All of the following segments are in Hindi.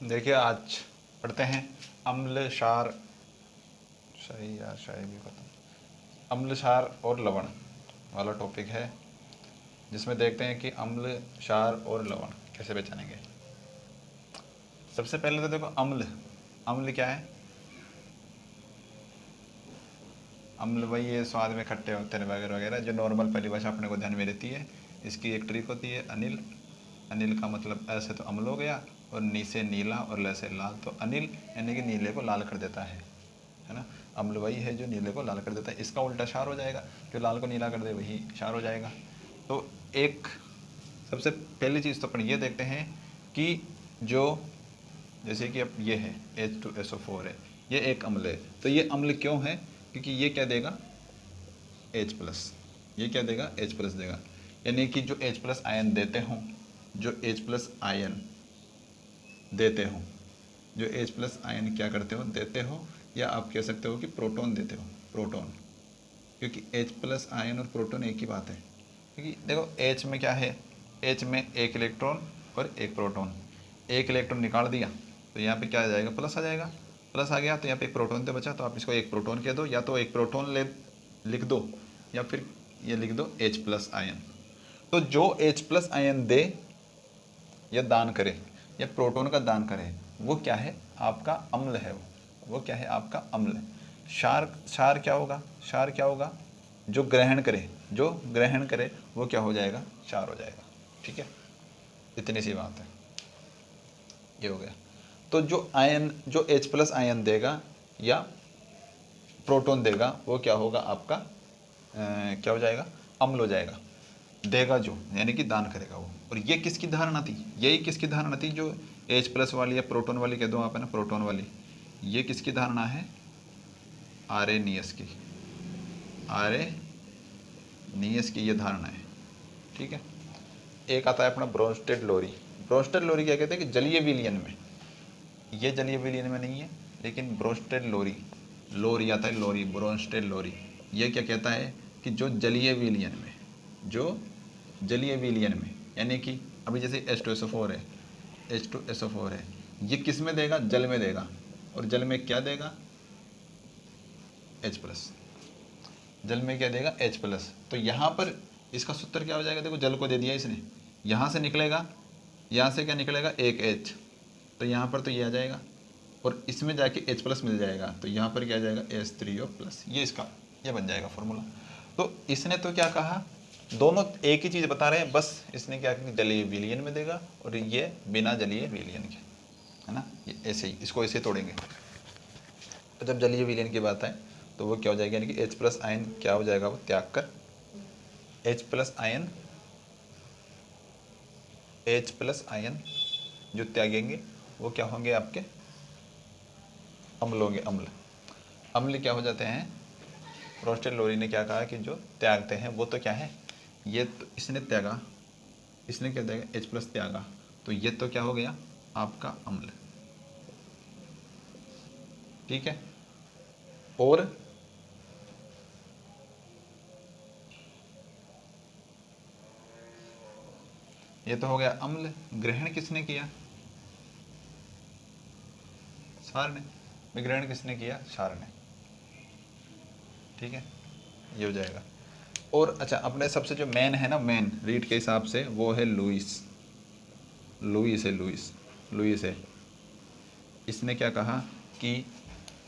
देखिए आज पढ़ते हैं अम्ल क्षार, सही या शायद भी खत्म, अम्ल क्षार और लवण वाला टॉपिक है, जिसमें देखते हैं कि अम्ल क्षार और लवण कैसे पहचानेंगे। सबसे पहले तो देखो अम्ल, अम्ल क्या है? अम्ल वही है, स्वाद में खट्टे होते हैं वगैरह वगैरह, जो नॉर्मल परिभाषा अपने को ध्यान में रहती है। इसकी एक ट्रिक होती है अनिल। अनिल का मतलब ऐसे तो अम्ल हो गया, और नी से नीला और ल से लाल, तो अनिल यानी कि नीले को लाल कर देता है ना। अम्ल वही है जो नीले को लाल कर देता है, इसका उल्टा क्षार हो जाएगा, जो लाल को नीला कर दे वही क्षार हो जाएगा। तो एक सबसे पहली चीज़ तो अपन ये देखते हैं कि जो जैसे कि अब ये है H2SO4 है, ये एक अम्ल है। तो ये अम्ल क्यों है? क्योंकि ये क्या देगा? H+। ये क्या देगा? H+ देगा। यानी कि जो H+ आयन देते हों, जो H+ आयन देते हो, जो H+ आयन क्या करते हो? देते हो, या आप कह सकते हो कि प्रोटॉन देते हो, प्रोटॉन। क्योंकि H+ आयन और प्रोटॉन एक ही बात है। क्योंकि देखो H में क्या है? H में एक इलेक्ट्रॉन और एक प्रोटॉन। एक इलेक्ट्रॉन निकाल दिया तो यहाँ पे क्या आ जाएगा? प्लस आ जाएगा। प्लस आ गया तो यहाँ पे एक प्रोटॉन तो बचा, तो आप इसको एक प्रोटॉन कह दो, या तो एक प्रोटॉन ले लिख दो, या फिर ये लिख दो H+ आयन। तो जो H+ आयन दे या दान करे, या प्रोटॉन का दान करे, वो क्या है? आपका अम्ल है। वो क्या है? आपका अम्ल। क्षार, क्षार क्या होगा? क्षार क्या होगा? जो ग्रहण करे, जो ग्रहण करे वो क्या हो जाएगा? क्षार हो जाएगा। ठीक है, इतनी सी बात है, ये हो गया। तो जो आयन, जो H+ आयन देगा या प्रोटॉन देगा, वो क्या होगा? आपका क्या हो जाएगा? अम्ल हो जाएगा। देगा जो, यानी कि दान करेगा वो। और ये किसकी धारणा थी? यही किसकी धारणा थी? जो H+ वाली या प्रोटॉन वाली कह दो आप, है ना, प्रोटॉन वाली। ये किसकी धारणा है? आर्रेनियस की। आर्रेनियस की ये धारणा है। ठीक है। एक आता है अपना ब्रोंस्टेड लोरी। ब्रोंस्टेड लोरी क्या कहते हैं? कि जलीय विलयन में, ये जलीय विलयन में नहीं है, लेकिन ब्रोंस्टेड लोरी, लोरी आता है, लोरी, ब्रोंस्टेड लोरी। ये क्या कहता है? कि जो जलीय विलयन में, जो जलीय विलयन में, यानी कि अभी जैसे H2SO4 है, H2SO4 है, ये किस में देगा? जल में देगा। और जल में क्या देगा? H+। जल में क्या देगा? H+। तो यहाँ पर इसका सूत्र क्या हो जाएगा? देखो जल को दे दिया इसने, यहाँ से निकलेगा, यहाँ से क्या निकलेगा? एक H, तो यहाँ पर तो ये आ जाएगा, और इसमें जाके H+ मिल जाएगा, तो यहाँ पर क्या आ जाएगा? H3O+। ये इसका, ये बन जाएगा फॉर्मूला। तो इसने तो क्या कहा? दोनों एक ही चीज़ बता रहे हैं, बस इसने क्या किया? जलीय विलयन में देगा, और ये बिना जलीय विलयन के, है ना। ये ऐसे ही, इसको ऐसे तोड़ेंगे। तो जब जलीय विलयन की बात है तो वो क्या हो जाएगा? यानी कि H+ आयन क्या हो जाएगा? वो त्याग कर, H+ आयन, H+ आयन जो त्यागेंगे वो क्या होंगे? आपके अम्ल होंगे। अम्ल, अम्ल क्या हो जाते हैं? ब्रोंस्टेड लोरी ने क्या कहा? कि जो त्यागते हैं वो तो क्या है? ये तो इसने त्यागा, इसने क्या त्यागा? H+ त्यागा, तो ये तो क्या हो गया? आपका अम्ल। ठीक है। और ये तो हो गया अम्ल। ग्रहण किसने किया? क्षार ने। विग्रहण किसने किया? क्षार ने। ठीक है, ये हो जाएगा। और अच्छा, अपने सबसे जो मेन है ना, मेन रीड के हिसाब से, वो है लुईस। लुईस है, लुईस, लुईस है। इसने क्या कहा? कि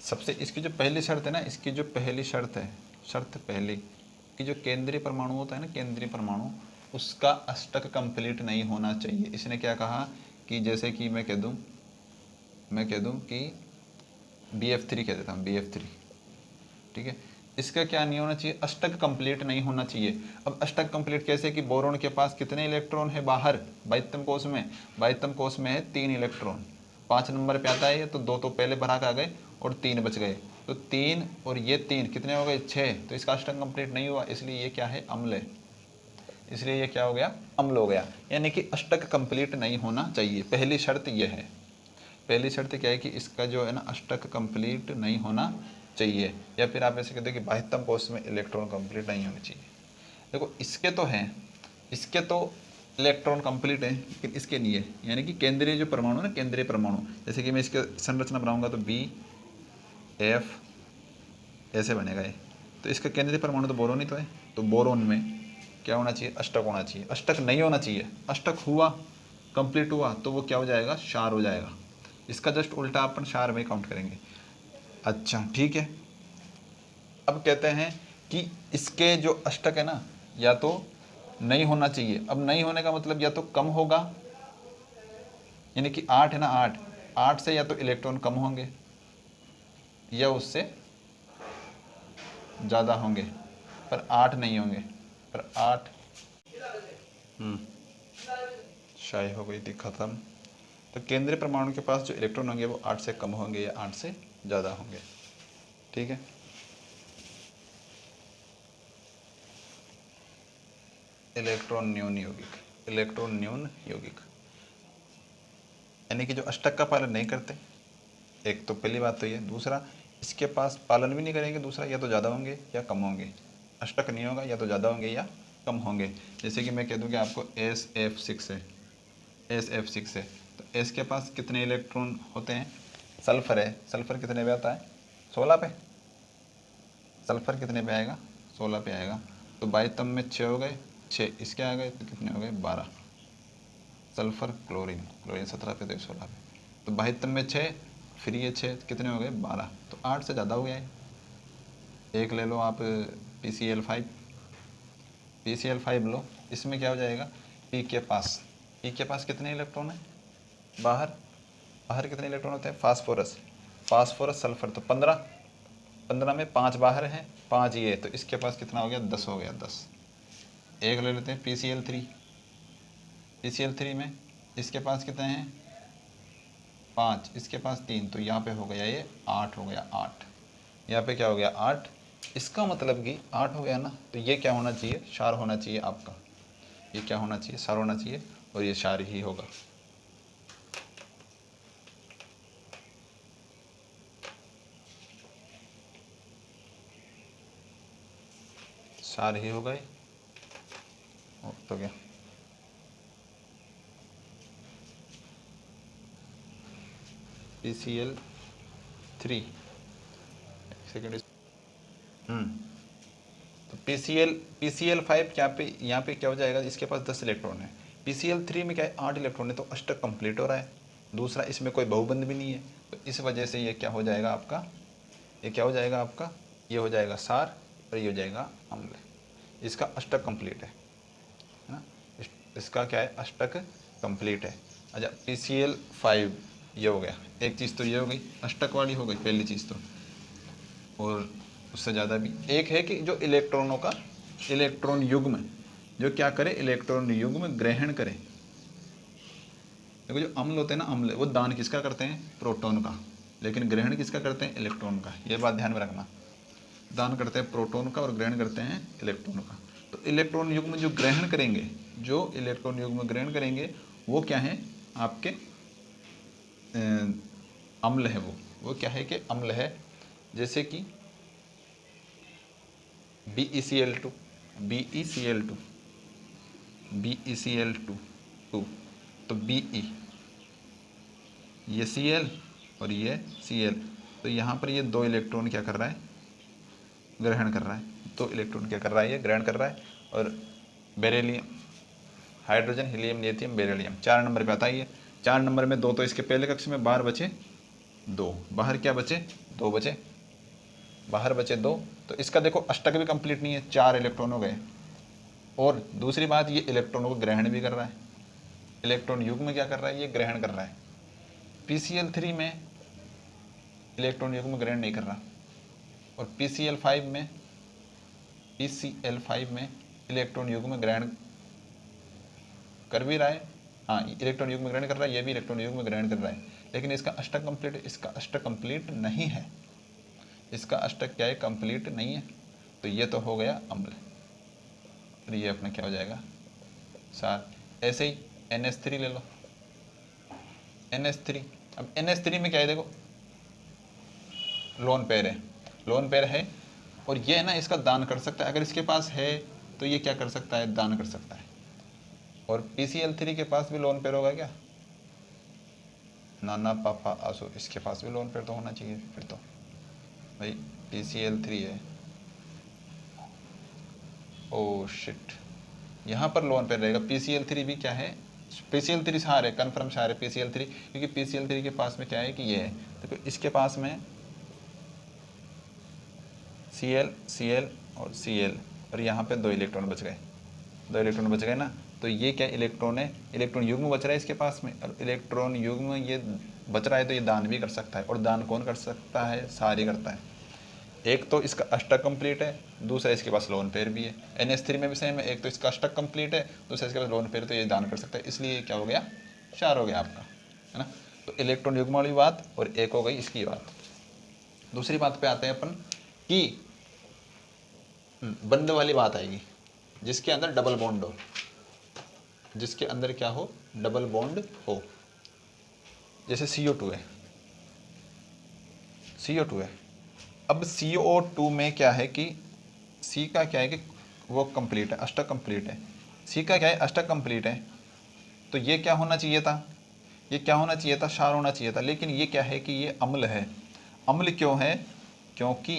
सबसे इसकी जो पहली शर्त है ना, इसकी जो पहली शर्त है, शर्त पहली, कि जो केंद्रीय परमाणु होता है ना, केंद्रीय परमाणु, उसका अष्टक कंप्लीट नहीं होना चाहिए। इसने क्या कहा? कि जैसे कि मैं कह दूं कि BF3 कह देता हूँ, BF3। ठीक है। इसका क्या नहीं होना चाहिए? अष्टक कंप्लीट नहीं होना चाहिए। अब अष्टक कंप्लीट कैसे? कि बोरोन के पास कितने इलेक्ट्रॉन है बाहर बाह्यतम कोश में? बाह्यतम कोश में है 3 इलेक्ट्रॉन। 5 नंबर पे आता है ये, तो 2 तो पहले भरा आ गए और 3 बच गए, तो 3 और ये 3 कितने हो गए? 6। तो इसका अष्टक कंप्लीट नहीं हुआ, इसलिए ये क्या है? अम्ल है। इसलिए ये क्या हो गया? अम्ल हो गया। यानी कि अष्टक कंप्लीट नहीं होना चाहिए, पहली शर्त ये है। पहली शर्त क्या है? कि इसका जो है ना, अष्टक कंप्लीट नहीं होना चाहिए, या फिर आप ऐसे कहते हैं कि बाह्यतम कोश में इलेक्ट्रॉन कंप्लीट नहीं होने चाहिए। देखो इसके तो हैं, इसके तो इलेक्ट्रॉन कंप्लीट है लेकिन इसके नहीं है, यानी कि केंद्रीय जो परमाणु है ना, केंद्रीय परमाणु, जैसे कि मैं इसके संरचना बनाऊंगा तो BF ऐसे बनेगा ये, तो इसका केंद्रीय परमाणु तो बोरोन ही तो है, तो बोरोन में क्या होना चाहिए, अष्टक होना चाहिए। अष्टक नहीं होना चाहिए, अष्टक हुआ, कंप्लीट हुआ तो वो क्या हो जाएगा, क्षार हो जाएगा। इसका जस्ट उल्टा अपन क्षार में काउंट करेंगे। अच्छा ठीक है, अब कहते हैं कि इसके जो अष्टक है ना, या तो नहीं होना चाहिए। अब नहीं होने का मतलब या तो कम होगा, यानी कि 8 है ना, 8 से या तो इलेक्ट्रॉन कम होंगे या उससे ज़्यादा होंगे, पर 8 नहीं होंगे, पर 8 शाही हो गई थी ख़त्म। तो केंद्रीय परमाणु के पास जो इलेक्ट्रॉन होंगे वो 8 से कम होंगे या 8 से ज़्यादा होंगे। ठीक है, इलेक्ट्रॉन न्यून यौगिक, इलेक्ट्रॉन न्यून यौगिक यानी कि जो अष्टक का पालन नहीं करते, एक तो पहली बात तो ये, दूसरा इसके पास पालन भी नहीं करेंगे, दूसरा या तो ज़्यादा होंगे या कम होंगे। अष्टक नहीं होगा, या तो ज़्यादा होंगे या कम होंगे। जैसे कि मैं कह दूँ कि आपको SF6 है, SF6 है, तो S के पास कितने इलेक्ट्रॉन होते हैं, सल्फर है, सल्फर कितने पे आता है, 16 पे। सल्फर कितने पे आएगा, 16 पे आएगा। तो 22 तम में 6 हो गए, 6 इसके आ गए, तो कितने हो गए, 12। सल्फर क्लोरीन, क्लोरीन 17 पे, तो 16 पे, तो 22 तम में 6, फिर ये 6 कितने हो गए, 12। तो 8 से ज़्यादा हो गया है। एक ले लो आप PCl5, PCl5 लो, इसमें क्या हो जाएगा, P के पास कितने इलेक्ट्रॉन है, बाहर, बाहर कितने इलेक्ट्रॉन होते हैं, फास्फोरस, फास्फोरस सल्फर, तो 15, 15 में 5 बाहर हैं, 5 ये, तो इसके पास कितना हो गया, 10 हो गया, 10। एक ले लेते हैं PCl3, PCl3 में इसके पास कितने हैं, 5, इसके पास 3, तो यहाँ पे हो गया ये 8 हो गया, 8 यहाँ पे क्या हो गया, 8। इसका मतलब कि 8 हो गया ना, तो ये क्या होना चाहिए, क्षार होना चाहिए आपका, ये क्या होना चाहिए, क्षार होना चाहिए, और ये क्षार ही होगा। क्षार ही होगा ये, तो क्या PCl3 सेकेंड, तो PCl5 यहाँ पे क्या हो जाएगा, इसके पास 10 इलेक्ट्रॉन है। PCl3 में क्या है, 8 इलेक्ट्रॉन है, तो अष्टक कंप्लीट हो रहा है। दूसरा इसमें कोई बहुबंध भी नहीं है, तो इस वजह से ये क्या हो जाएगा आपका, ये क्या हो जाएगा आपका, ये हो जाएगा क्षार और ये हो जाएगा अम्ल। इसका अष्टक कंप्लीट है ना, इसका क्या है, अष्टक कंप्लीट है। अच्छा PCl5 ये हो गया, एक चीज़ तो ये हो गई, अष्टक वाली हो गई पहली चीज़ तो, और उससे ज़्यादा भी एक है कि जो इलेक्ट्रॉनों का इलेक्ट्रॉन युग्म जो क्या करे, इलेक्ट्रॉन युग्म ग्रहण करे। देखो जो अम्ल होते हैं ना, अम्ल वो दान किसका करते हैं, प्रोटॉन का, लेकिन ग्रहण किसका करते हैं, इलेक्ट्रॉन का। ये बात ध्यान में रखना, दान करते हैं प्रोटॉन का और ग्रहण करते हैं इलेक्ट्रॉन का। तो इलेक्ट्रॉन युग्म जो ग्रहण करेंगे, जो इलेक्ट्रॉन युग्म ग्रहण करेंगे वो क्या है आपके, अम्ल है वो क्या है कि अम्ल है। जैसे कि BeCl2, BeCl2, BeCl2, तो Be ये Cl और ये Cl, तो यहाँ पर ये 2 इलेक्ट्रॉन क्या कर रहा है, ग्रहण कर रहा है, 2 इलेक्ट्रॉन क्या कर रहा है, ये ग्रहण कर रहा है। और beryllium, hydrogen, helium, lithium, beryllium 4 number पे आता है ये। 4 नंबर में 2 तो इसके पहले कक्ष में बाहर बचे 2, बाहर क्या बचे, 2 बचे, बाहर बचे 2। तो इसका देखो अष्टक भी कंप्लीट नहीं है, 4 इलेक्ट्रॉन हो गए। और दूसरी बात, ये इलेक्ट्रॉनों को ग्रहण भी कर रहा है, इलेक्ट्रॉन युग्म में क्या कर रहा है, ये ग्रहण कर रहा है। PCl3 में इलेक्ट्रॉन युग्म ग्रहण नहीं कर रहा, और PCl5 में इलेक्ट्रॉन युग्म ग्रहण कर भी रहा है। हाँ, इलेक्ट्रॉन युग्म ग्रहण कर रहा है, ये भी इलेक्ट्रॉन युग्म ग्रहण कर रहा है, लेकिन इसका अष्टक कंप्लीट है, इसका अष्टक कंप्लीट नहीं है, इसका अष्टक क्या है, कंप्लीट नहीं है। तो ये तो हो गया अम्ल, और ये अपना क्या हो जाएगा, क्षार। ऐसे ही NH3 ले लो, NH3, अब NH3 में क्या है, देखो लोन पेयर है, लोन पेयर है, और ये है ना इसका दान कर सकता है, अगर इसके पास है तो ये क्या कर सकता है, दान कर सकता है। और PCl3 के पास भी लोन पेयर होगा क्या? नाना पापा आंसू, इसके पास भी लोन पेयर तो होना चाहिए फिर तो भाई, PCl3 है। ओ शिट, यहाँ पर लोन पेयर रहेगा। PCl3 भी क्या है, PCl3 से आ रहे, कन्फर्म से आ रहे PCl3, क्योंकि PCl3 के पास में क्या है कि ये है, तो इसके पास में Cl Cl और Cl, और यहाँ पे 2 इलेक्ट्रॉन बच गए, 2 इलेक्ट्रॉन बच गए ना। तो ये क्या इलेक्ट्रॉन है, इलेक्ट्रॉन युग्म बच रहा है इसके पास में, और इलेक्ट्रॉन युग्म ये बच रहा है तो ये दान भी कर सकता है। और दान कौन कर सकता है? सारी करता है। एक तो इसका अष्टक कंप्लीट है, दूसरा इसके पास लोन पेयर भी है। NH3 में भी सेम है, एक तो इसका अष्टक कंप्लीट है, दूसरा इसके पास लोन पेयर, तो ये दान कर सकता है, इसलिए ये क्या हो गया, 4 हो गया आपका, है ना। तो इलेक्ट्रॉन युग्म वाली बात और एक हो गई इसकी बात। दूसरी बात पे आते हैं अपन कि बंध वाली बात आएगी, जिसके अंदर डबल बॉन्ड हो, जिसके अंदर क्या हो, डबल बॉन्ड हो। जैसे CO2 है, CO2 है। अब CO2 में क्या है कि C का क्या है कि वो कंप्लीट है, अष्टक कंप्लीट है। C का क्या है, अष्टक कंप्लीट है। तो ये क्या होना चाहिए था, ये क्या होना चाहिए था, क्षार होना चाहिए था। लेकिन ये क्या है कि ये अम्ल है। अम्ल क्यों है? क्योंकि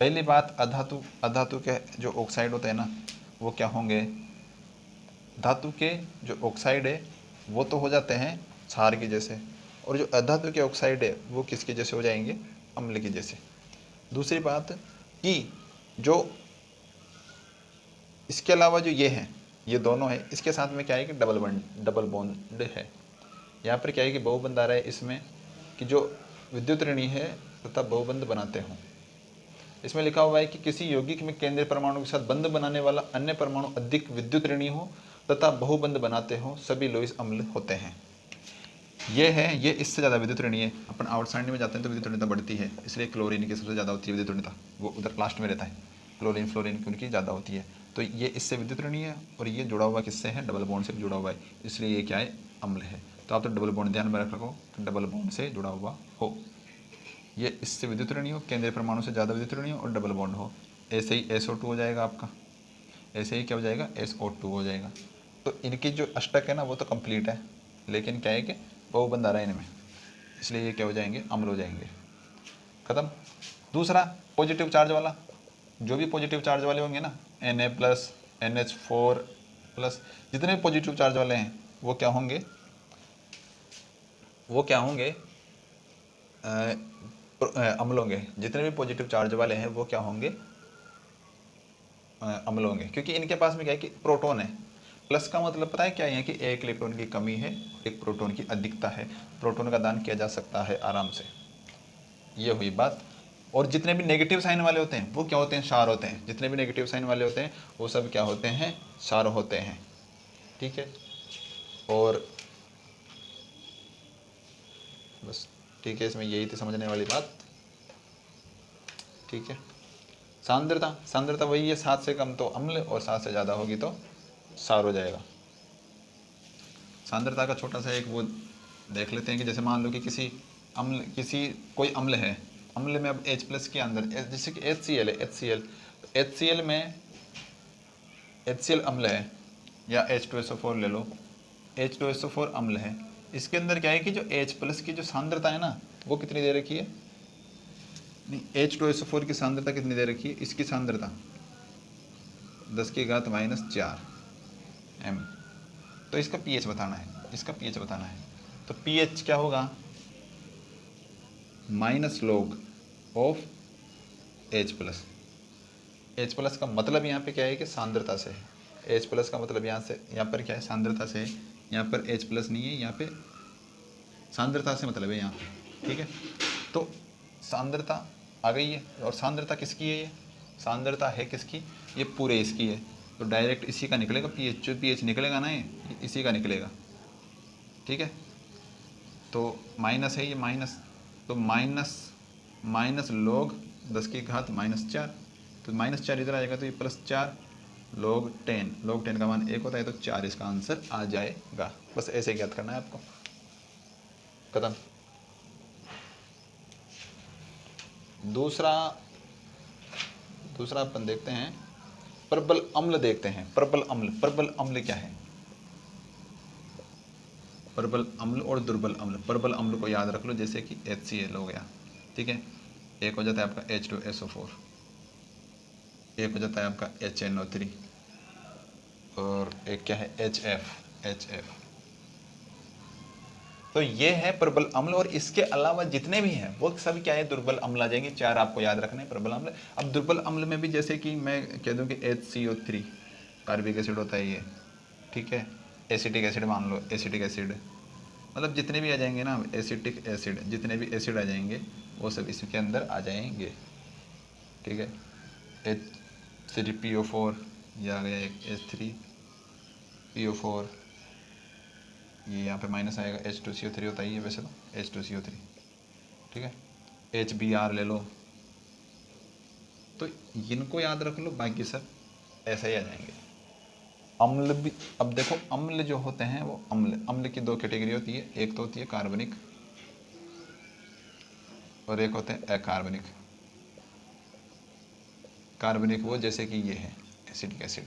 पहली बात, अधातु के जो ऑक्साइड होते हैं ना, वो क्या होंगे, धातु के जो ऑक्साइड है वो तो हो जाते हैं क्षार के जैसे, और जो अधातु के ऑक्साइड है वो किसके जैसे हो जाएंगे, अम्ल के जैसे। दूसरी बात कि जो इसके अलावा जो ये है, ये दोनों है, इसके साथ में क्या है कि डबल बॉन्ड है। यहाँ पर क्या है कि बहुबंध आ रहा है इसमें, कि जो विद्युत ऋणी है तथा बहुबंध बनाते हों। इसमें लिखा हुआ है कि किसी यौगिक में केंद्रीय परमाणु के साथ बंध बनाने वाला अन्य परमाणु अधिक विद्युत ऋणी हो तथा बहुबंध बनाते हो, सभी लोइस अम्ल होते हैं। ये है, ये इससे ज़्यादा विद्युत ऋणी है। अपन आउटसाइड में जाते हैं तो विद्युत ऋणता बढ़ती है, इसलिए क्लोरीन की सबसे ज़्यादा होती है विद्युत ऋणता, वो उधर लास्ट में रहता है। क्लोरीन फ्लोरीन की उनकी ज़्यादा होती है। तो ये इससे विद्युत ऋणी है, और ये जुड़ा हुआ किससे है, डबल बॉन्ड से जुड़ा हुआ है, इसलिए ये क्या है, अम्ल है। तो आप तो डबल बॉन्ड ध्यान में रखो, तो डबल बॉन्ड से जुड़ा हुआ हो, ये इससे विद्युत ऋणी हो, केंद्रीय परमाणु से ज़्यादा विद्युत ऋणी हो, और डबल बॉन्ड हो। ऐसे ही SO2 हो जाएगा आपका, ऐसे ही क्या हो जाएगा, SO2 हो जाएगा। तो इनकी जो अष्टक है ना वो तो कंप्लीट है, लेकिन क्या है कि बहुबंध आ रहा है इनमें, इसलिए ये क्या हो जाएंगे, अम्ल हो जाएंगे। खत्म। दूसरा, पॉजिटिव चार्ज वाला, जो भी पॉजिटिव चार्ज वाले होंगे ना, Na+, NH4+, जितने भी पॉजिटिव चार्ज वाले हैं वो क्या होंगे, वो क्या होंगे, अम्ल होंगे। जितने भी पॉजिटिव चार्ज वाले हैं वो क्या होंगे, अम्ल होंगे, क्योंकि इनके पास में क्या है कि प्रोटॉन है। प्लस का मतलब पता है क्या है कि एक इलेक्ट्रॉन की कमी है, एक प्रोटॉन की अधिकता है, प्रोटॉन का दान किया जा सकता है आराम से, ये हुई बात। और जितने भी नेगेटिव साइन वाले होते हैं वो क्या होते हैं, क्षार होते हैं। जितने भी नेगेटिव साइन वाले होते हैं वो सब क्या होते हैं, क्षार होते हैं। ठीक है, और बस ठीक है, इसमें यही थी समझने वाली बात। ठीक है, सांद्रता, सांद्रता वही है, 7 से कम तो अम्ल और 7 से ज़्यादा होगी तो क्षार हो जाएगा। सांद्रता का छोटा सा एक वो देख लेते हैं कि जैसे मान लो कि किसी कोई अम्ल है, अम्ल में अब H+ के अंदर, जैसे कि HCl है, HCl, तो HCl में HCl अम्ल है, या H2SO4 ले लो, H2SO4 अम्ल है। इसके अंदर क्या है कि जो H+ की जो सांद्रता है ना वो कितनी दे रखी है, नहीं, H2SO4 की सांद्रता कितनी दे रखी है, इसकी सांद्रता 10⁻⁻⁴ m। तो इसका pH बताना है, इसका pH बताना है। तो pH क्या होगा, -log ऑफ H+। H+ का मतलब यहाँ पे क्या है कि सांद्रता से है। H+ का मतलब यहाँ पर क्या है, सांद्रता से है। यहाँ पर H+ नहीं है, यहाँ पे सांद्रता से मतलब है यहाँ पे। ठीक है, तो सांद्रता आ गई है, और सांद्रता किसकी है, ये सांद्रता है किसकी, ये पूरे इसकी है। तो डायरेक्ट इसी का निकलेगा pH, जो pH निकलेगा ना ये इसी का निकलेगा। ठीक है, तो माइनस है ये माइनस, तो माइनस log 10⁻⁻⁴। तो -4 इधर आ जाएगा, तो ये +4 log 10 का मान 1 होता है, तो 4 इसका आंसर आ जाएगा। बस ऐसे ज्ञात करना है आपको, खत्म। दूसरा अपन देखते हैं, प्रबल अम्ल देखते हैं। प्रबल अम्ल क्या है, प्रबल अम्ल और दुर्बल अम्ल। प्रबल अम्ल को याद रख लो, जैसे कि HCl हो गया, ठीक है। एक हो जाता है आपका H2SO4, एक हो जाता है आपका HNO3, और एक क्या है HF। तो ये है प्रबल अम्ल, और इसके अलावा जितने भी हैं वो सब क्या है, दुर्बल अम्ल आ जाएंगे। 4 आपको याद रखने हैं प्रबल अम्ल। अब दुर्बल अम्ल में भी जैसे कि मैं कह दूं कि HCO3 कार्बिक एसिड होता है ये, ठीक है। एसिटिक एसिड मान लो, एसिटिक एसिड, मतलब जितने भी आ जाएंगे ना एसिटिक एसिड, जितने भी एसिड आ जाएंगे वो सब इसके अंदर आ जाएंगे, ठीक है। H3PO4 ये आ गया, एक H3PO4, ये यहाँ पे माइनस आएगा, H2CO3 होता है ये वैसे तो, H2CO3, ठीक है। HBr ले लो, तो इनको याद रख लो, बाकी सब ऐसे ही आ जाएंगे। अम्ल भी, अब देखो अम्ल जो होते हैं वो अम्ल की 2 कैटेगरी होती है, एक तो होती है कार्बनिक और एक होते हैं अकार्बनिक। कार्बनिक वो जैसे कि ये है एसिडिक एसिड,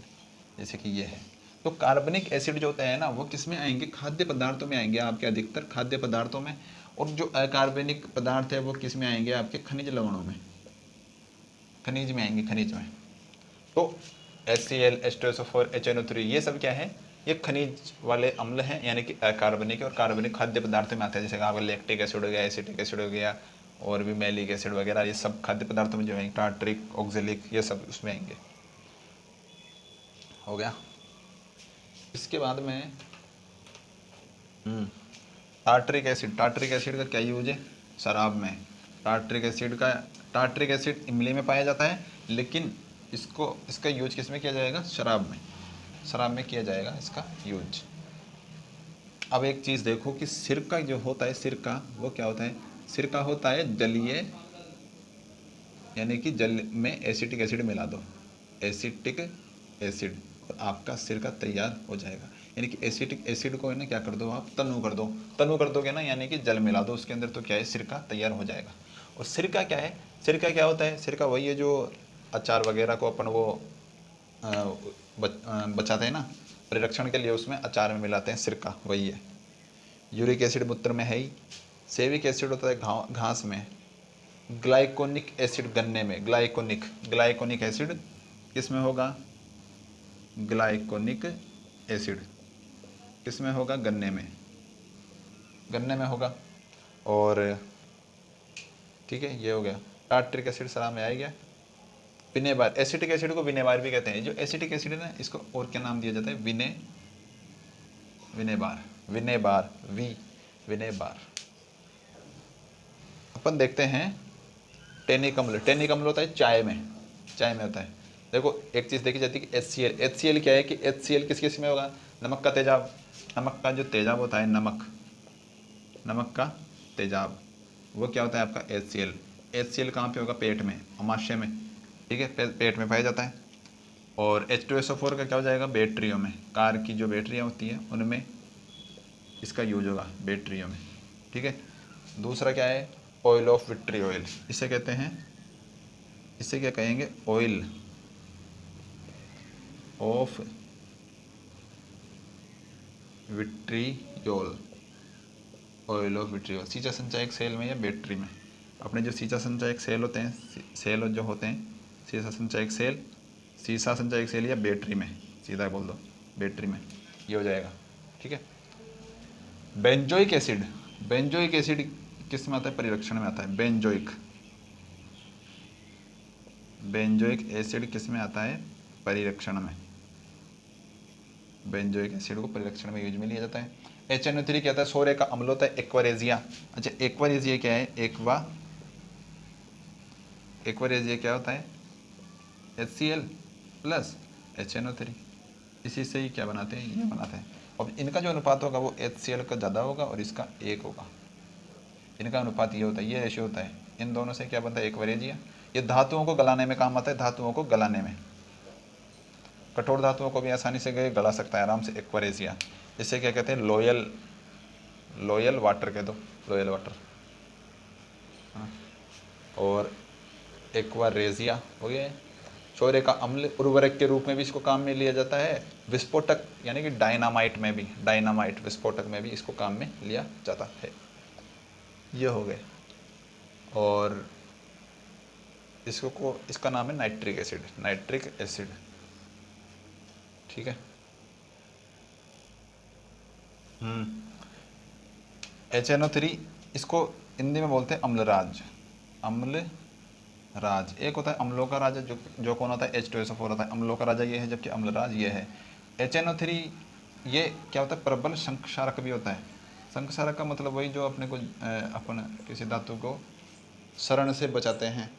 जैसे कि ये है। तो कार्बनिक एसिड जो होते हैं ना वो किस में आएंगे, खाद्य पदार्थों में आएंगे, आपके अधिकतर खाद्य पदार्थों में। और जो अकार्बनिक पदार्थ है वो किस में आएंगे, आपके खनिज लवणों में, खनिज में आएंगे, खनिज में। तो HCl, H2SO4, HNO3 ये सब क्या है, ये खनिज वाले अम्ल हैं, यानी कि अकार्बनिक और कार्बनिक खाद्य पदार्थों में आते हैं। जैसे आपका लैक्टिक एसिड हो गया, एसिटिक एसिड हो गया, और भी मैलिक एसिड वगैरह, ये सब खाद्य पदार्थों में जो है, टार्ट्रिक, ऑक्जेलिक, ये सब उसमें आएंगे। हो गया। इसके बाद में टार्ट्रिक एसिड का क्या यूज है शराब में। टार्ट्रिक एसिड इमली में पाया जाता है, लेकिन इसका यूज किस में किया जाएगा, शराब में किया जाएगा इसका यूज। अब एक चीज़ देखो कि सिरका जो होता है, सिरका वो क्या होता है, सिरका होता है जलीय, यानी कि जल में एसिटिक एसिड मिला दो, एसिटिक एसिड, और आपका सिरका तैयार हो जाएगा। यानी कि एसिटिक एसिड को है ना क्या कर दो आप, तनु कर दोगे ना, यानी कि जल मिला दो उसके अंदर, तो क्या है, सिरका तैयार हो जाएगा। और सिरका क्या है, सिरका क्या होता है, सिरका वही है जो अचार वगैरह को अपन वो बचाते हैं ना, परिरक्षण के लिए उसमें अचार में मिलाते हैं, सिरका वही है। यूरिक एसिड मूत्र में है ही। सेविक एसिड होता है घास में। ग्लाइकोनिक एसिड गन्ने में, ग्लाइकोनिक एसिड किस में होगा, ग्लाइकोनिक एसिड किस में होगा, गन्ने में होगा। और ठीक है, ये हो गया। टार्ट्रिक एसिड शराब में आ गया। विनेबार, एसिटिक एसिड को विनेबार भी कहते हैं। जो एसिटिक एसिड है ना, इसको और क्या नाम दिया जाता है, विनेबार। अपन देखते हैं टेनिक अम्ल होता है चाय में होता है। देखो एक चीज़ देखी जाती है कि HCl क्या है कि HCl किस में होगा, नमक का तेजाब, नमक का जो तेजाब होता है, नमक का तेजाब, वो क्या होता है आपका HCl कहाँ पे होगा, पेट में, अमाशय में, ठीक है, पेट में पाया जाता है। और H2SO4 का क्या हो जाएगा, बैटरियों में, कार की जो बैटरियाँ होती हैं उनमें इसका यूज होगा, बैटरियों में, ठीक है। दूसरा क्या है, ऑयल ऑफ विट्रियोल, इसे कहते हैं, इसे क्या कहेंगे, oil of vitriol, oil of vitriol. सीचा संचायक सेल में या बैटरी में, अपने जो सीचा संचायक सेल होते हैं, जो होते हैं, सीसा संचायक सेल या बैटरी में, सीधा बोल दो बैटरी में, ये हो जाएगा, ठीक है। बेंजोइक एसिड किस में आता है, परिरक्षण में आता है। बेंजोइक एसिड किस में आता है, परिरक्षण में। बेंजोइक एसिड को परिरक्षण में यूज में लिया जाता है। HNO3 क्या होता है, सोरे का अम्ल होता है, एक्वारेजिया। अच्छा, एक्वारेजिया क्या है, एक्वारेजिया क्या होता है, HCl प्लस HNO3, इसी से ही क्या बनाते हैं, ये बनाते हैं। अब इनका जो अनुपात होगा वो HCl का ज़्यादा होगा और इसका 1 होगा, इनका अनुपात ये होता है, ये रेशियो होता है। इन दोनों से क्या बनता है, एक्वारेजिया। ये धातुओं को गलाने में काम आता है, धातुओं को गलाने में, कठोर धातुओं को भी आसानी से गला सकता है आराम से एक्वारेजिया। इसे क्या कहते हैं, लोयल वाटर कह दो, लोयल वाटर। हाँ, और एक्वारेजिया हो गया। सोरे का अम्ल उर्वरक के रूप में भी इसको काम में लिया जाता है। विस्फोटक यानी कि डायनामाइट में भी, डायनामाइट विस्फोटक में भी इसको काम में लिया जाता है। ये हो गए। और इसका नाम है नाइट्रिक एसिड, नाइट्रिक एसिड। ठीक है। HNO3 इसको हिंदी में बोलते हैं अम्लराज, अम्लराज। एक होता है अम्लों का राजा, जो कौन होता है, H2SO4 होता है। अम्लों का राजा ये है, जबकि अम्लराज ये है। HNO3 ये क्या होता है, प्रबल संक्षारक भी होता है। संक्षारक का मतलब वही जो अपने को अपन किसी धातु को शरण से बचाते हैं।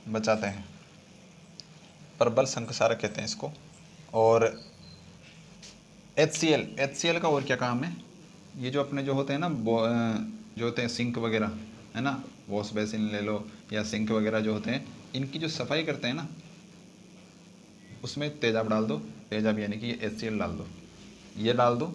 बचाते हैं, प्रबल संक्षारक कहते हैं इसको। और HCl का और क्या काम है, ये जो अपने जो होते हैं ना जो होते हैं सिंक वगैरह, है ना, वॉश बेसिन ले लो या सिंक वगैरह जो होते हैं, इनकी जो सफाई करते हैं ना, उसमें तेजाब डाल दो। तेजाब यानी कि ये HCl डाल दो, ये डाल दो,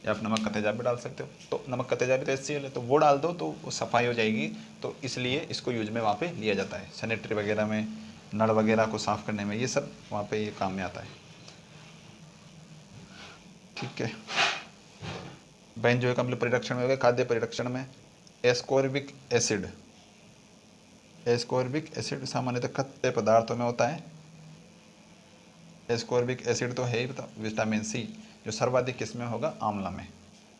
या आप नमक का तेजाब भी डाल सकते हो। तो नमक का तेजाब भी तो HCl है, तो वो डाल दो तो वो सफाई हो जाएगी। तो इसलिए इसको यूज में वहाँ पे लिया जाता है, सैनिटरी वगैरह में, नल वगैरह को साफ़ करने में, ये सब वहाँ पे ये काम में आता है। ठीक है। बेंजोइक अम्ल परिरक्षण में हो गया। खाद्य परिरक्षण में एस्कोर्बिक एसिड, एस्कोर्बिक एसिड सामान्यतः खाद्य पदार्थों में होता है। एस्कोर्बिक एसिड तो है ही विटामिन सी, जो सर्वाधिक किसमें होगा, आंवला में,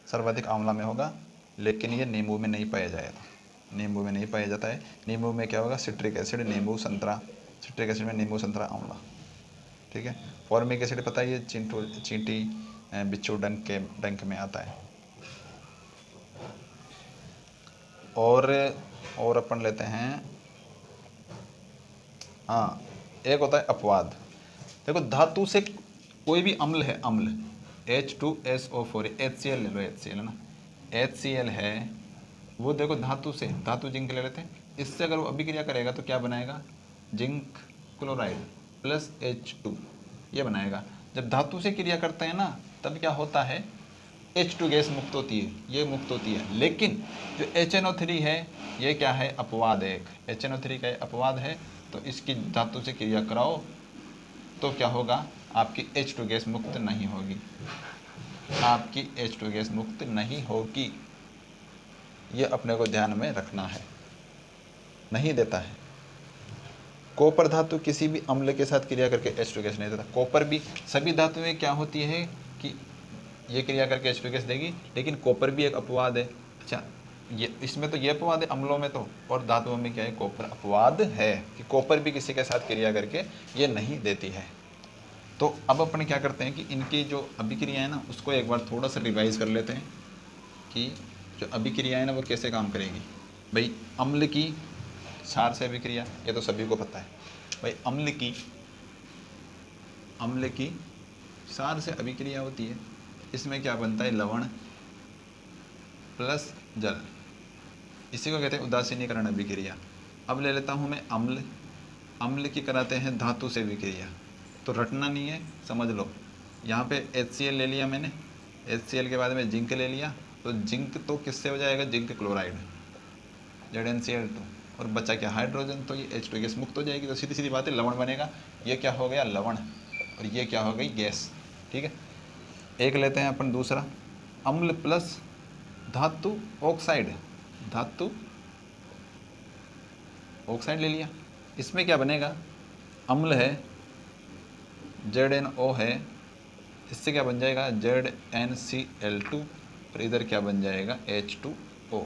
सर्वाधिक आंवला में होगा। लेकिन ये नींबू में नहीं पाया जाएगा, नींबू में नहीं पाया जाता है। नींबू में क्या होगा, सिट्रिक एसिड, नींबू संतरा, सिट्रिक एसिड में नींबू संतरा आंवला। ठीक है। फॉर्मिक एसिड पता है, ये चींटी बिच्छू डंक में आता है। और अपन लेते हैं, हाँ, एक होता है अपवाद। देखो धातु से कोई भी अम्ल है, अम्ल H2SO4, HCl ले लो, HCl है ना, HCl है, वो देखो धातु से, धातु जिंक ले लेते हैं, इससे अगर वो अभिक्रिया करेगा तो क्या बनाएगा, जिंक क्लोराइड प्लस H2, ये बनाएगा। जब धातु से क्रिया करते हैं ना, तब क्या होता है, H2 गैस मुक्त होती है, ये मुक्त होती है। लेकिन जो HNO3 है, ये क्या है, अपवाद है। एक HNO3 का अपवाद है, तो इसकी धातु से क्रिया कराओ तो क्या होगा, आपकी H2 गैस मुक्त नहीं होगी, आपकी H2 गैस मुक्त नहीं होगी। ये अपने को ध्यान में रखना है, नहीं देता है। कॉपर धातु किसी भी अम्ल के साथ क्रिया करके H2 गैस नहीं देता। कॉपर भी, सभी धातुएं क्या होती है कि ये क्रिया करके H2 गैस देगी, लेकिन कॉपर भी एक अपवाद है। अच्छा, ये इसमें तो ये अपवाद है अम्लों में, तो और धातुओं में क्या है, कॉपर अपवाद है कि कॉपर भी किसी के साथ क्रिया करके ये नहीं देती है। तो अब अपन क्या करते हैं कि इनकी जो अभिक्रिया है ना, उसको एक बार थोड़ा सा रिवाइज कर लेते हैं कि जो अभिक्रिया है ना वो कैसे काम करेगी। भाई अम्ल की क्षार से अभिक्रिया, ये तो सभी को पता है। भाई अम्ल की क्षार से अभिक्रिया होती है, इसमें क्या बनता है, लवण प्लस जल, इसी को कहते हैं उदासीनीकरण अभिक्रिया। अब ले लेता हूँ मैं अम्ल, अम्ल की कराते हैं धातु से विक्रिया, तो रटना नहीं है, समझ लो। यहाँ पे HCl ले लिया मैंने, HCl के बाद में जिंक ले लिया, तो जिंक तो किससे हो जाएगा, जिंक क्लोराइड, ZnCl2, और बचा क्या, हाइड्रोजन, तो ये H2 गैस मुक्त हो जाएगी। तो सीधी सीधी बात है, लवण बनेगा। ये क्या हो गया, लवण, और ये क्या हो गई, गैस। ठीक है। एक लेते हैं अपन दूसरा, अम्ल प्लस धातु ऑक्साइड, धातु ऑक्साइड ले लिया। इसमें क्या बनेगा, अम्ल है, ZnO है, इससे क्या बन जाएगा, ZnCl2, और इधर क्या बन जाएगा, H2O।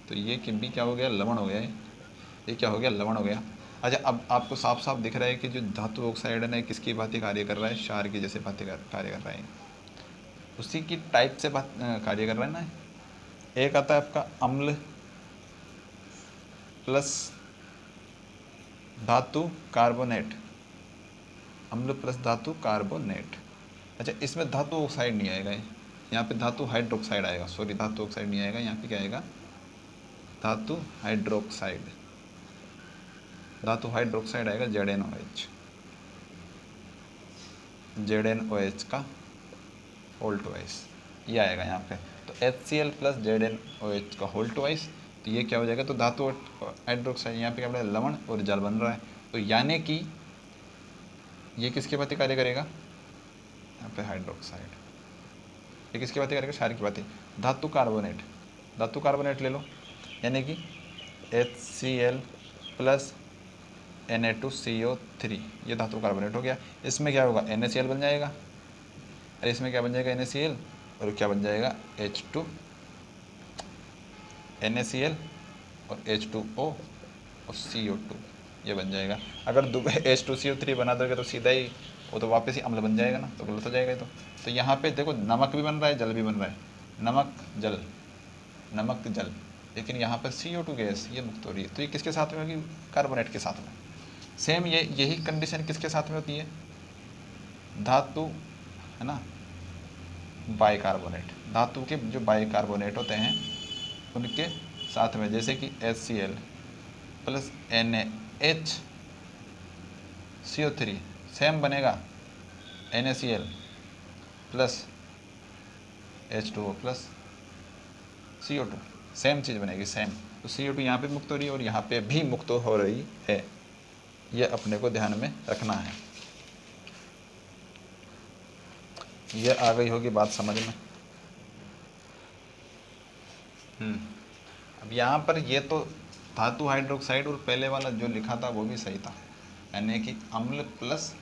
तो ये कि भी क्या हो गया, लवण हो गया है। ये क्या हो गया, लवण हो गया। अच्छा, अब आपको साफ साफ दिख रहा है कि जो धातु ऑक्साइड है ना, किसकी भांति कार्य कर रहा है, क्षार की जैसे भांति कार्य कर रहा है, उसी की टाइप से कार्य कर रहा है ना। एक आता है आपका अम्ल प्लस धातु कार्बोनेट, अम्ल प्लस धातु कार्बोनेट। अच्छा, इसमें धातु ऑक्साइड नहीं आएगा, यहाँ पे धातु हाइड्रोक्साइड आएगा, सॉरी धातु ऑक्साइड नहीं आएगा, यहाँ पे क्या आएगा, धातु हाइड्रोक्साइड, धातु हाइड्रोक्साइड आएगा, ZnOH का होल ट्वाइस, ये आएगा यहाँ पे। तो HCl प्लस ZnOH का होल ट्वाइस, तो ये क्या हो जाएगा, तो धातु हाइड्रोक्साइड, यहाँ पे क्या बन रहा है, लवण और जल बन रहा है। तो यानी कि ये किसके भांति कार्य करेगा, यहाँ पे हाइड्रोक्साइड, ये किसकी बातें करेगा, क्षार की बातें। धातु कार्बोनेट, धातु कार्बोनेट ले लो, यानी कि HCl प्लस Na2CO3, ये धातु कार्बोनेट हो गया। इसमें क्या होगा, NaCl बन जाएगा, और इसमें क्या बन जाएगा, NaCl, और क्या बन जाएगा, H2, NaCl और H2O और CO2, ये बन जाएगा। अगर H2CO3 बना दोगे तो सीधा ही वो तो वापस ही अम्ल बन जाएगा ना, तो गलत हो जाएगा ये तो यहाँ पे देखो नमक भी बन रहा है, जल भी बन रहा है, नमक जल, नमक जल, लेकिन यहाँ पर CO2 गैस ये मुक्त हो रही है। तो ये किसके साथ में होगी, कार्बोनेट के साथ में। सेम यही कंडीशन किसके साथ में होती है, धातु है ना, बाइकार्बोनेट, धातु के जो बाइकार्बोनेट होते हैं उनके साथ में, जैसे कि HCl प्लस NaHCO3 सेम बनेगा NaCl plus H2O plus CO2, same चीज़ बनेगी, सेम। तो CO2 यहाँ पे मुक्त हो रही है और यहाँ पे भी मुक्त हो रही है, ये अपने को ध्यान में रखना है। ये आ गई होगी बात समझ में। अब यहाँ पर ये तो धातु हाइड्रोक्साइड और पहले वाला जो लिखा था वो भी सही था, यानी कि अम्ल प्लस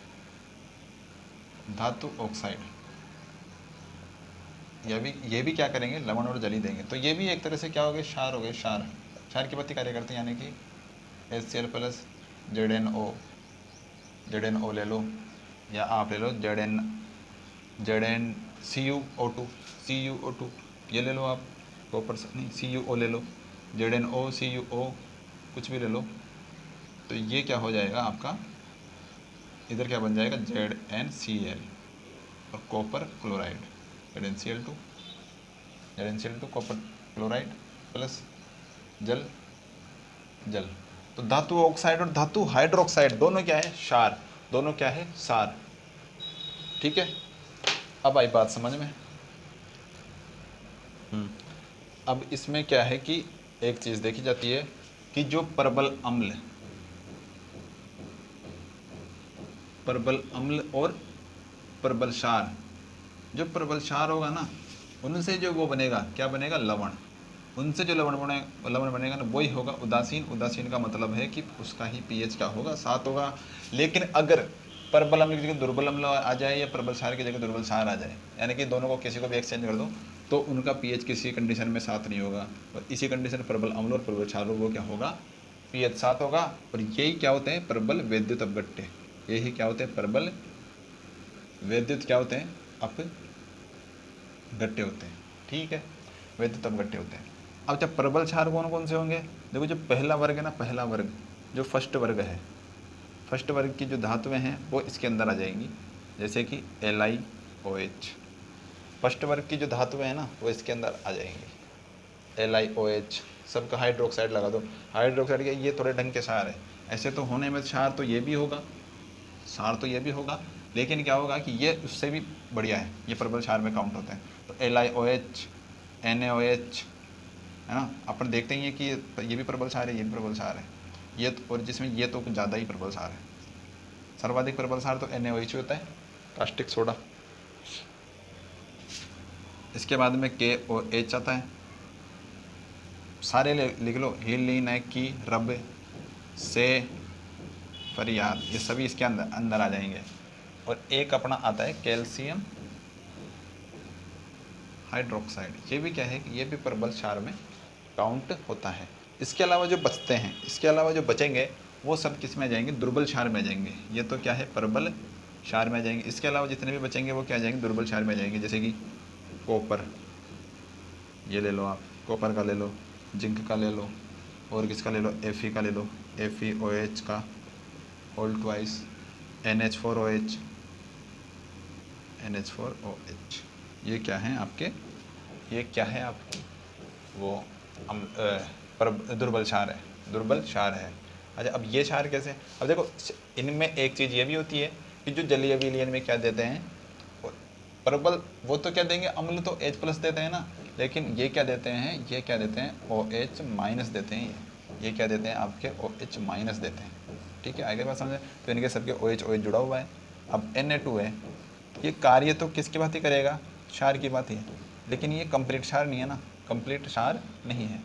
धातु ऑक्साइड, ये भी क्या करेंगे, लवण और जली देंगे। तो ये भी एक तरह से क्या हो गए, क्षार हो गए, क्षार, क्षार की प्रति कार्य करते हैं, यानी कि HCl प्लस ZnO ले लो, या आप ले लो CuO2 ये ले लो आप, कॉपर नहीं CuO ले लो, ZnO CuO कुछ भी ले लो। तो ये क्या हो जाएगा आपका, इधर क्या बन जाएगा, ZnCl और copper chloride, ZnCl2 copper chloride plus जल, तो धातु ऑक्साइड और धातु हाइड्रोक्साइड दोनों क्या है, क्षार, दोनों क्या है, क्षार। ठीक है, अब आई बात समझ में। अब इसमें क्या है कि एक चीज़ देखी जाती है कि जो प्रबल अम्ल और प्रबल क्षार, जो प्रबल क्षार होगा ना उनसे जो वो बनेगा, क्या बनेगा, लवण, उनसे जो लवण बनेगा ना वही होगा उदासीन। उदासीन का मतलब है कि उसका ही pH क्या होगा, 7 होगा। लेकिन अगर प्रबल अम्ल की जगह दुर्बल अम्ल आ जाए या प्रबल क्षार की जगह दुर्बल क्षार आ जाए, यानी कि दोनों को किसी को भी एक्सचेंज कर दो, तो उनका pH किसी कंडीशन में 7 नहीं होगा, और इसी कंडीशन प्रबल अम्ल और प्रबल क्षार वो क्या होगा, pH 7 होगा। और यही क्या होते हैं, प्रबल वैद्युत अपघट्य, यही क्या होते हैं, प्रबल वैद्युत क्या होते हैं, अपघट्य होते हैं। ठीक है, वैद्युत अपघट्य होते हैं। अब जब प्रबल क्षार कौन कौन से होंगे, देखो जो पहला वर्ग है ना, पहला वर्ग जो फर्स्ट वर्ग है, फर्स्ट वर्ग की जो धातुएं हैं वो इसके अंदर आ जाएंगी, जैसे कि LiOH। फर्स्ट वर्ग की जो धातुएं हैं ना वो इसके अंदर आ जाएंगी, LiOH, सबका हाइड्रोक्साइड लगा दो। हाइड्रोक्साइड के ये थोड़े ढंग के क्षार है, ऐसे तो होने में क्षार तो ये भी होगा, क्षार तो ये भी होगा, लेकिन क्या होगा कि ये उससे भी बढ़िया है, ये प्रबल क्षार में काउंट होते हैं। तो LiOH, NaOH है ना, अपन देखते ही हैं कि ये भी प्रबल क्षार है, ये भी प्रबल क्षार है, ये तो, और जिसमें ये तो कुछ ज़्यादा ही प्रबल क्षार है। सर्वाधिक प्रबल क्षार तो NaOH होता है, कास्टिक सोडा। इसके बाद में KOH आता है, सारे लिख लो, की रब से फरियाद, ये सभी इसके अंदर आ जाएंगे। और एक अपना आता है कैल्शियम हाइड्रोक्साइड, ये भी क्या है कि ये भी प्रबल क्षार में काउंट होता है। इसके अलावा जो बचते हैं, इसके अलावा जो बचेंगे वो सब किस में आ जाएंगे, दुर्बल क्षार में आ जाएंगे। ये तो क्या है, प्रबल क्षार में आ जाएंगे। इसके अलावा जितने भी बचेंगे वो क्या आ जाएंगे, दुर्बल क्षार में आ जाएंगे। जैसे कि कॉपर, ये ले लो आप, कॉपर का ले लो, जिंक का ले लो, और किसका ले लो, Fe का ले लो, FeOH का होल ट्वाइस, NH4OH, ये क्या है आपके, ये क्या है आपके, वो दुर्बल क्षार है, दुर्बल क्षार है। अच्छा, अब ये क्षार कैसे, अब देखो इनमें एक चीज़ ये भी होती है कि जो जलीय विलयन में क्या देते हैं प्रबल, वो तो क्या देंगे, अम्ल तो H+ देते हैं ना, लेकिन ये क्या देते हैं, ये क्या देते हैं, OH माइनस देते हैं। ये क्या देते हैं आपके, OH माइनस देते हैं। ठीक है, आगे बात समझे। तो इनके सबके OH OH जुड़ा हुआ है। अब Na2 है, ये कार्य तो किसकी बात ही करेगा, क्षार की बात ही है, लेकिन ये कंप्लीट क्षार नहीं है ना, कंप्लीट क्षार नहीं है।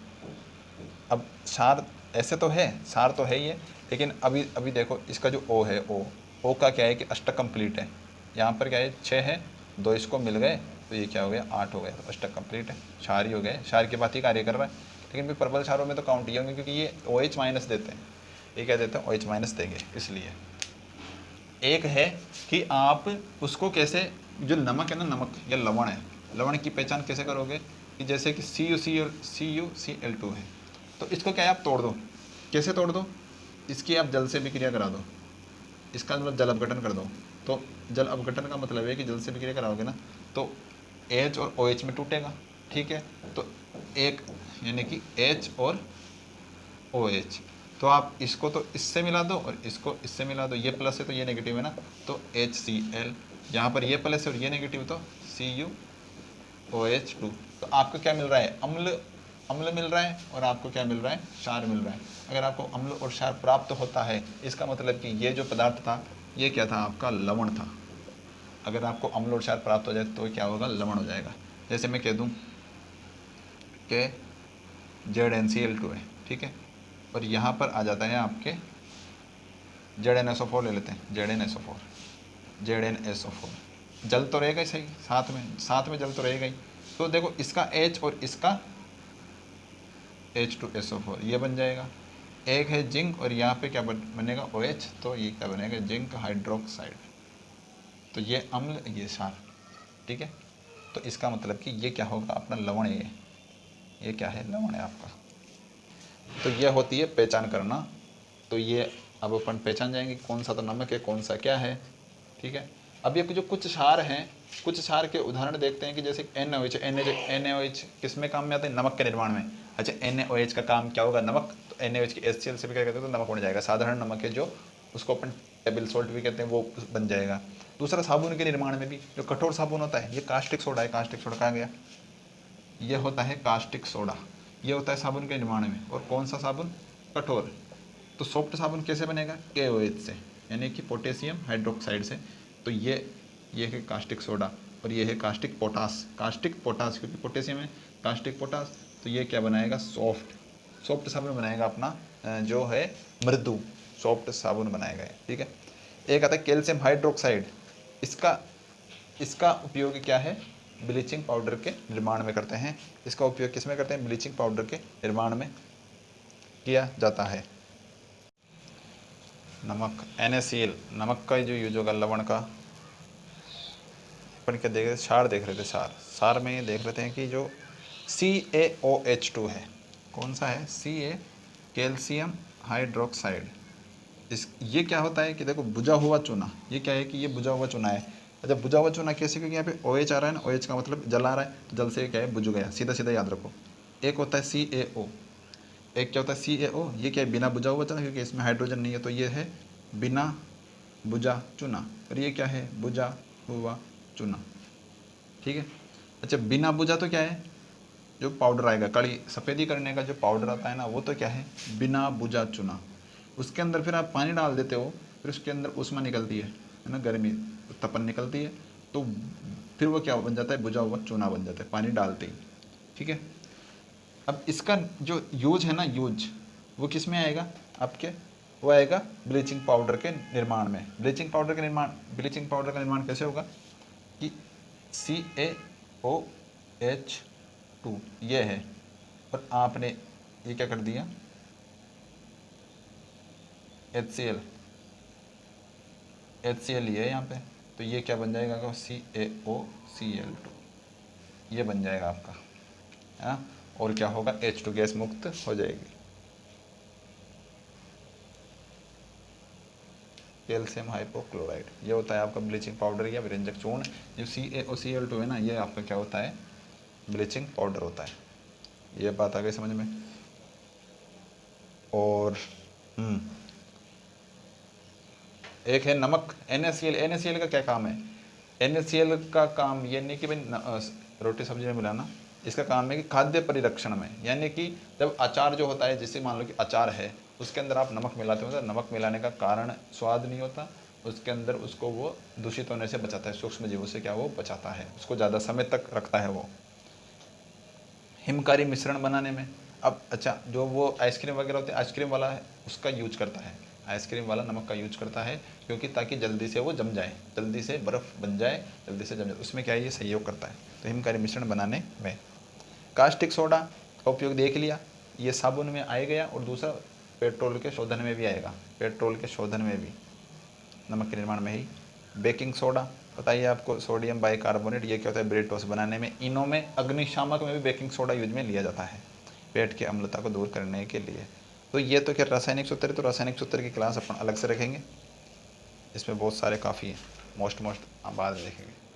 अब क्षार ऐसे तो है, क्षार तो है ही है, लेकिन अभी अभी देखो इसका जो O है, O का क्या है कि अष्टक कंप्लीट है। यहाँ पर क्या है, 6 है, 2 इसको मिल गए तो ये क्या हो गया, 8 हो गया, तो अष्टक कंप्लीट है, क्षार ही हो गए, क्षार की बात ही कार्य कर रहा है। लेकिन फिर प्रबल क्षारों में तो काउंट ही होंगे, क्योंकि ये OH माइनस देते हैं, ये क्या देते हैं, OH माइनस देंगे। इसलिए एक है कि आप उसको कैसे, जो नमक है ना, नमक या लवण है, लवण की पहचान कैसे करोगे, कि जैसे कि CuCl2 है, तो इसको क्या है, आप तोड़ दो। कैसे तोड़ दो, इसकी आप जल से विक्रिया करा दो, इसका मतलब जल अपघटन कर दो। तो जल अपघटन का मतलब है कि जल से विक्रिया कराओगे ना, तो H और OH में टूटेगा। ठीक है, तो एक यानी कि H और OH, तो आप इसको तो इससे मिला दो और इसको इससे मिला दो, ये प्लस है तो ये नेगेटिव है ना, तो HCl, यहाँ पर ये प्लस है और ये नेगेटिव, तो CuOH2। तो आपको क्या मिल रहा है, अम्ल, अम्ल मिल रहा है, और आपको क्या मिल रहा है, क्षार मिल रहा है। अगर आपको अम्ल और क्षार प्राप्त होता है, इसका मतलब कि ये जो पदार्थ था ये क्या था, आपका लवण था। अगर आपको अम्ल और क्षार प्राप्त हो जाए तो क्या होगा, लवण हो जाएगा। जैसे मैं कह दूँ कि ZnCl2 है, ठीक है, और यहाँ पर आ जाता है आपके ZnSO4 ले लेते हैं, ZnSO4 जल तो रहेगा ही सही, साथ में जल तो रहेगा ही। तो देखो इसका H और इसका H2SO4 ये बन जाएगा। एक है जिंक और यहाँ पे क्या बनेगा, OH, तो ये क्या बनेगा, जिंक हाइड्रोक्साइड। तो ये अम्ल, ये क्षार। ठीक है, तो इसका मतलब कि ये क्या होगा, अपना लवण है, ये क्या है, लवण है आपका। तो ये होती है पहचान करना। तो ये अब अपन पहचान जाएंगे कौन सा तो नमक है, कौन सा क्या है। ठीक है, अब ये जो कुछ क्षार हैं, कुछ क्षार के उदाहरण देखते हैं कि जैसे NaOH किस में काम में आता है, नमक के निर्माण में। अच्छा, NaOH का काम क्या होगा, नमक, तो NaOH की HCl से भी क्या कहते हैं, तो नमक बन जाएगा। साधारण नमक है जो, उसको अपन टेबल सॉल्ट भी कहते हैं, वो बन जाएगा। दूसरा, साबुन के निर्माण में भी जो कठोर साबुन होता है, ये कास्टिक सोडा है, कास्टिक सोडा कहाँ गया, ये होता है कास्टिक सोडा, ये होता है साबुन के निर्माण में। और कौन सा साबुन, कठोर। तो सॉफ्ट साबुन कैसे बनेगा, KOH से, यानी कि पोटेशियम हाइड्रोक्साइड से। तो ये है कास्टिक सोडा, और ये है कास्टिक पोटास, क्योंकि पोटेशियम है, कास्टिक पोटास। तो ये क्या बनाएगा, सॉफ्ट साबुन बनाएगा अपना, जो है मृदु सॉफ्ट साबुन बनाएगा। ठीक है, एक आता है कैल्शियम हाइड्रोक्साइड, इसका उपयोग क्या है, ब्लीचिंग पाउडर के निर्माण में करते हैं। इसका उपयोग किस में करते हैं, ब्लीचिंग पाउडर के निर्माण में किया जाता है। नमक, NaCl, नमक का जो यूज होगा, लवण का। अपन क्या देख रहे थे, क्षार देख रहे थे, क्षार में ये देख रहे थे कि जो CaOH2 है, कौन सा है, कैल्शियम हाइड्रोक्साइड। ये क्या होता है कि देखो, बुझा हुआ चूना, ये क्या है कि ये बुझा हुआ चूना है। अच्छा, बुझा हुआ चूना कैसे, क्योंकि यहाँ पे OH आ रहा है ना, OH का मतलब जल आ रहा है, तो जल से क्या है, बुझ गया, सीधा सीधा याद रखो। एक होता है CaO, एक क्या होता है CaO, ये क्या है, बिना बुझा हुआ चूना, क्योंकि इसमें हाइड्रोजन नहीं है, तो ये है बिना बुझा चूना। और ये क्या है, बुझा हुआ चूना। ठीक है, अच्छा, बिना बुझा तो क्या है, जो पाउडर आएगा, कड़ी सफ़ेदी करने का जो पाउडर आता है ना, वो तो क्या है, बिना बुझा चूना। उसके अंदर फिर आप पानी डाल देते हो, फिर उसके अंदर ऊष्मा निकलती है ना, गर्मी, तपन निकलती है, तो फिर वो क्या बन जाता है, बुझा हुआ चूना बन जाता है, पानी डालते ही। ठीक है, अब इसका जो यूज है ना, वो किस में आएगा आपके, वो आएगा ब्लीचिंग पाउडर के निर्माण में। ब्लीचिंग पाउडर का निर्माण कैसे होगा कि CaOH2 ये है, और आपने ये क्या कर दिया, HCl ये है यहाँ पे, तो ये क्या बन जाएगा, CaOCl2 ये बन जाएगा आपका, है ना। और क्या होगा, H2 गैस मुक्त हो जाएगी। कैल्शियम हाइपोक्लोराइड, ये होता है आपका ब्लीचिंग पाउडर या विरंजक चूर्ण। जो CaOCl2 है ना, ये आपका क्या होता है, ब्लीचिंग पाउडर होता है। ये बात आ गई समझ में। और एक है नमक, NaCl का क्या काम है, NaCl का काम ये नहीं कि भाई रोटी सब्जी में मिलाना, इसका काम है कि खाद्य परिरक्षण में, यानी कि जब अचार जो होता है, जैसे मान लो कि अचार है, उसके अंदर आप नमक मिलाते हो तो नमक मिलाने का कारण स्वाद नहीं होता, उसके अंदर उसको वो दूषित होने से बचाता है, सूक्ष्म जीवों से क्या वो बचाता है, उसको ज़्यादा समय तक रखता है वो। हिमकारी मिश्रण बनाने में, अब अच्छा जो वो आइसक्रीम वगैरह होते हैं, आइसक्रीम वाला है उसका यूज करता है, आइसक्रीम वाला नमक का यूज करता है, क्योंकि ताकि जल्दी से वो जम जाए, जल्दी से बर्फ़ बन जाए, जल्दी से जम जाए, उसमें क्या है ये सहयोग करता है। तो हिमकारी मिश्रण बनाने में कास्टिक सोडा का उपयोग देख लिया, ये साबुन में आ गया, और दूसरा पेट्रोल के शोधन में भी आएगा, पेट्रोल के शोधन में भी, नमक के निर्माण में ही। बेकिंग सोडा बताइए आपको, सोडियम बाइकार्बोनेट, ये क्या होता है ब्रेड टोस्ट बनाने में। इनों में, अग्निशामक में भी बेकिंग सोडा यूज में लिया जाता है, पेट की अम्लता को दूर करने के लिए। तो ये तो क्या रासायनिक सूत्र है, तो रासायनिक सूत्र की क्लास अपन अलग से रखेंगे, इसमें बहुत सारे काफ़ी हैं, मोस्ट बाद में देखेंगे।